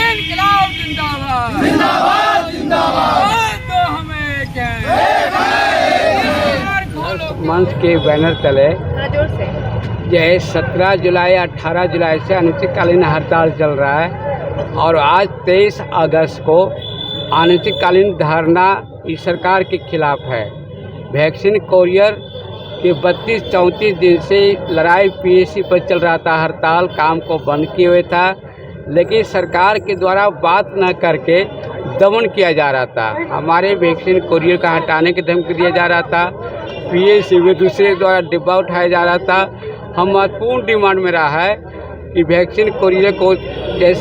इनकलाब जिंदाबाद जिंदाबाद जिंदाबाद। तो हमें क्या मंच के बैनर तले यह 17 जुलाई 18 जुलाई से अनिश्चितकालीन हड़ताल चल रहा है और आज 23 अगस्त को अनिश्चितकालीन धरना इस सरकार के खिलाफ है। वैक्सीन कोरियर के 32-34 दिन से लड़ाई पीएससी पर चल रहा था, हड़ताल काम को बंद किए हुए था, लेकिन सरकार के द्वारा बात न करके दमन किया जा रहा था। हमारे वैक्सीन कोरियर का हटाने की धमकी दिया जा रहा था, पीएससी में दूसरे द्वारा डिब्बा उठाया जा रहा था। हम महत्वपूर्ण डिमांड में रहा है कि वैक्सीन कोरियर को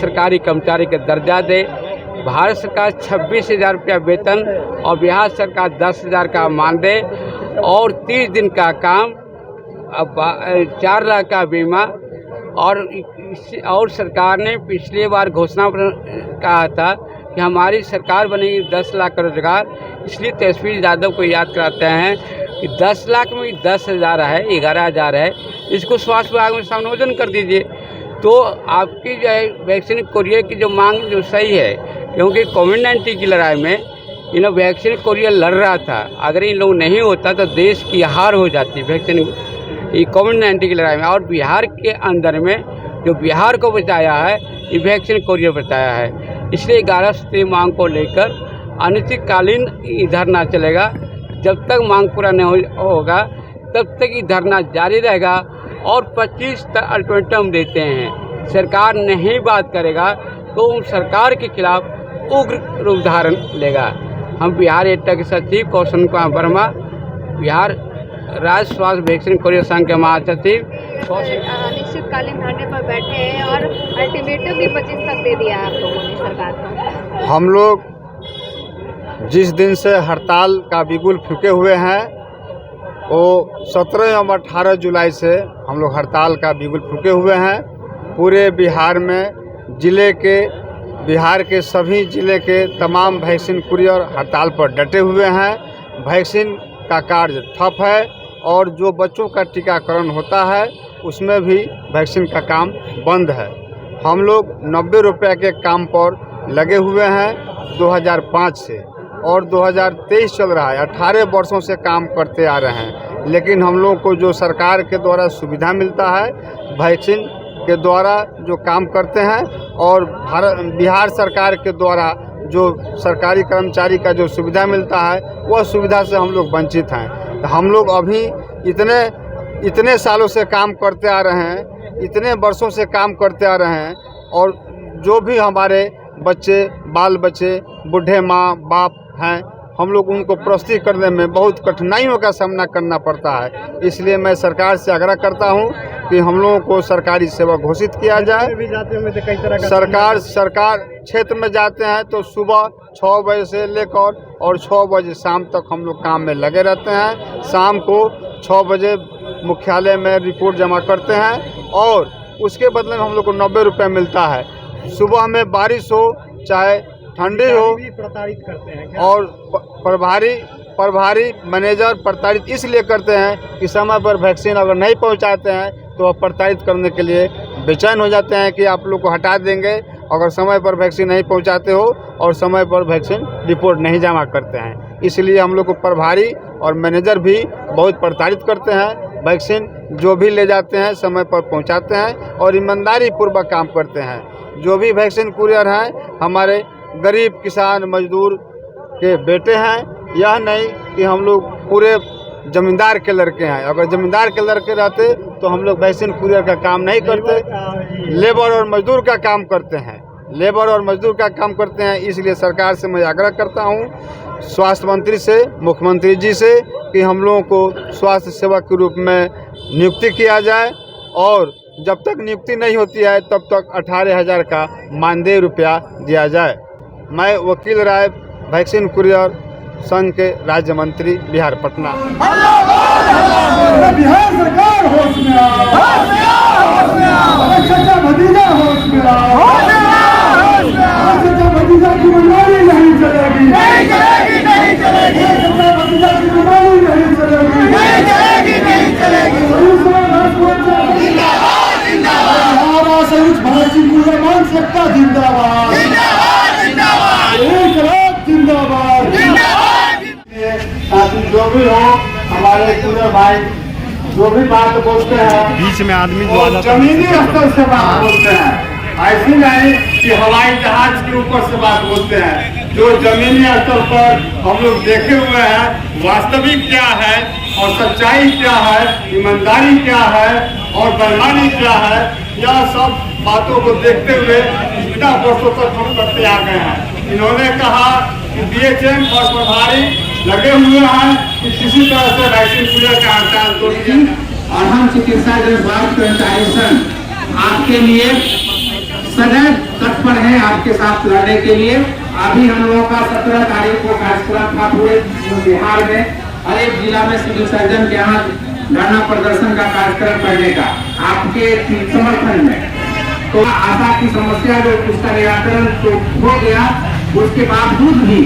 सरकारी कर्मचारी का दर्जा दे। भारत सरकार 26,000 रुपया वेतन और बिहार सरकार 10,000 का मानदेय और 30 दिन का काम, 4 लाख का बीमा। और सरकार ने पिछली बार घोषणा कहा था कि हमारी सरकार बनेगी 10 लाख का रोजगार। इसलिए तेजस्वी यादव को याद कराते हैं कि 10 लाख में 10,000 है, 11,000 है, इसको स्वास्थ्य विभाग में समायोजन कर दीजिए। तो आपकी जो है वैक्सीन कोरियर की जो मांग जो सही है, क्योंकि कोविड-19 की लड़ाई में इन वैक्सीन कोरियर लड़ रहा था। अगर इन लोग नहीं होता तो देश की हार हो जाती वैक्सीन कोविड-19 की लड़ाई में। और बिहार के अंदर में जो बिहार को बचाया है ये वैक्सीन कोरियर बचाया है। इसलिए 11 सूत्रीय मांग को लेकर अनिश्चितकालीन धरना चलेगा। जब तक मांग पूरा नहीं होगा तब तक ये धरना जारी रहेगा। और 25 तक अल्टीमेटम देते हैं, सरकार नहीं बात करेगा तो सरकार के खिलाफ उग्र रूप धारण लेगा। हम बिहार एटा के सचिव कौशल कुमार वर्मा, बिहार राज्य स्वास्थ्य वैक्सीन कोरियर संघ के महासचिव, अनिश्चितकालीन धरने पर बैठे हैं और अल्टीमेटम भी 25 तक दे दिया आप लोगों ने सरकार को। हम लोग जिस दिन से हड़ताल का बिगुल फूके हुए हैं वो 17 एवं 18 जुलाई से हम लोग हड़ताल का बिगुल फूके हुए हैं। पूरे बिहार में बिहार के सभी ज़िले के तमाम वैक्सीन कुरियर हड़ताल पर डटे हुए हैं। वैक्सीन का कार्य ठप है और जो बच्चों का टीकाकरण होता है उसमें भी वैक्सीन का काम बंद है। हम लोग 90 रुपये के काम पर लगे हुए हैं 2005 से और 2023 चल रहा है। 18 वर्षों से काम करते आ रहे हैं, लेकिन हम लोग को जो सरकार के द्वारा सुविधा मिलता है वैक्सीन के द्वारा जो काम करते हैं और बिहार सरकार के द्वारा जो सरकारी कर्मचारी का जो सुविधा मिलता है वह सुविधा से हम लोग वंचित हैं। तो हम लोग अभी इतने सालों से काम करते आ रहे हैं, इतने वर्षों से काम करते आ रहे हैं और जो भी हमारे बच्चे, बाल बच्चे, बूढ़े माँ बाप हैं, हम लोग उनको प्रस्तुत करने में बहुत कठिनाइयों का सामना करना पड़ता है। इसलिए मैं सरकार से आग्रह करता हूं कि हम लोगों को सरकारी सेवा घोषित किया जाए। सरकार क्षेत्र में जाते हैं तो सुबह 6 बजे से लेकर और 6 बजे शाम तक हम लोग काम में लगे रहते हैं। शाम को 6 बजे मुख्यालय में रिपोर्ट जमा करते हैं और उसके बदले में हम लोग को 90 रुपये मिलता है। सुबह में बारिश हो चाहे ठंडी हो, प्रताड़ित करते हैं और प्रभारी मैनेजर प्रताड़ित इसलिए करते हैं कि समय पर वैक्सीन अगर नहीं पहुंचाते हैं तो वह प्रताड़ित करने के लिए बेचैन हो जाते हैं कि आप लोग को हटा देंगे अगर समय पर वैक्सीन नहीं पहुंचाते हो और समय पर वैक्सीन रिपोर्ट नहीं जमा करते हैं। इसलिए हम लोग को प्रभारी और मैनेजर भी बहुत प्रताड़ित करते हैं। वैक्सीन जो भी ले जाते हैं समय पर पहुंचाते हैं और ईमानदारी पूर्वक काम करते हैं। जो भी वैक्सीन कुरियर हैं हमारे गरीब किसान मजदूर के बेटे हैं। यह नहीं कि हम लोग पूरे जमींदार के लड़के हैं। अगर जमींदार के लड़के रहते तो हम लोग वैक्सीन कुरियर का काम नहीं करते, लेबर और मजदूर का काम करते हैं। इसलिए सरकार से मैं आग्रह करता हूं, स्वास्थ्य मंत्री से, मुख्यमंत्री जी से कि हम लोगों को स्वास्थ्य सेवा के रूप में नियुक्ति किया जाए और जब तक नियुक्ति नहीं होती है तब तक 18,000 का मानदेय रुपया दिया जाए। मैं वकील राय वैक्सीन कुरियर संघ के राज्य मंत्री बिहार पटना। बिहार सरकार होश में भतीजा की मनमानी नहीं चलेगी, नहीं चलेगी, नहीं चलेगी, भतीजा की मनमानी नहीं चलेगी, नहीं चलेगी, नहीं चलेगी। संयुक्त भारत किसान सत्ता जिंदाबाद, इनकलाब जिंदाबाद। ताकि जो भी हो हमारे पूरे भाई जो भी बात बोलते हैं बीच में आदमी जो और जमीनी स्तर से बात बोलते हैं, ऐसी नहीं कि हवाई जहाज के ऊपर से बात बोलते हैं। जो जमीनी स्तर पर हम लोग देखे हुए हैं वास्तविक क्या है और सच्चाई क्या है, ईमानदारी क्या है और बेईमानी क्या है, यह सब बातों को देखते हुए इतना वर्षों तक हम करते आ गए हैं। इन्होंने कहा कि DHM और प्रभारी लगे हुए हैं कि किसी तरह से वैक्सीन पूरे का हड़ताल तोड़ दिया। और हम चिकित्सा विभाग कर्मचारी संघ आपके लिए सदैव तत्पर हैं, आपके साथ लड़ने के लिए। अभी हम लोगों का 17 तारीख को कार्यक्रम था पूरे बिहार में, हर एक जिला में सिविल सर्जन के यहाँ धरना प्रदर्शन का कार्यक्रम करने का आपके समर्थन में। तो आशा की समस्या जो उसका निराकरण तो हो गया, उसके बावजूद भी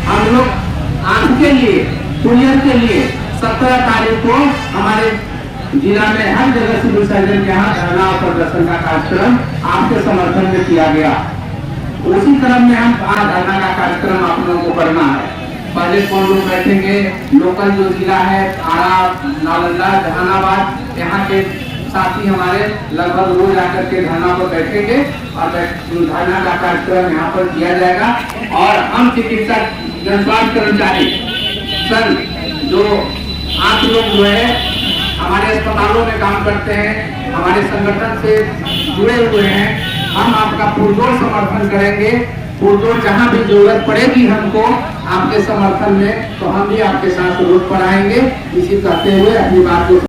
हम लोग आपके लिए कुरियर के लिए 17 तारीख को हमारे जिला में हर जगह सिविल सर्जन के यहाँ धरना और प्रदर्शन का कार्यक्रम आपके समर्थन में किया गया। उसी क्रम में हम आज धरना का कार्यक्रम आप लोगों को करना है। पहले कौन लोग बैठेंगे, लोकल जो जिला है आरा, नालंदा, जहानाबाद, यहाँ के साथी हमारे लगभग रोज आकर के धरना पर बैठेंगे और धरना का कार्यक्रम यहाँ पर किया जाएगा। और हम चिकित्सा जनस्वास्थ्य कर्मचारी संघ जो आप लोग जो है हमारे अस्पतालों में काम करते हैं, हमारे संगठन से जुड़े हुए हैं, हम आपका पुरजोर समर्थन करेंगे। पुरजोर जहाँ भी जरूरत पड़ेगी हमको आपके समर्थन में, तो हम भी आपके साथ जरूर पर आएंगे। इसी कहते हुए अपनी बात को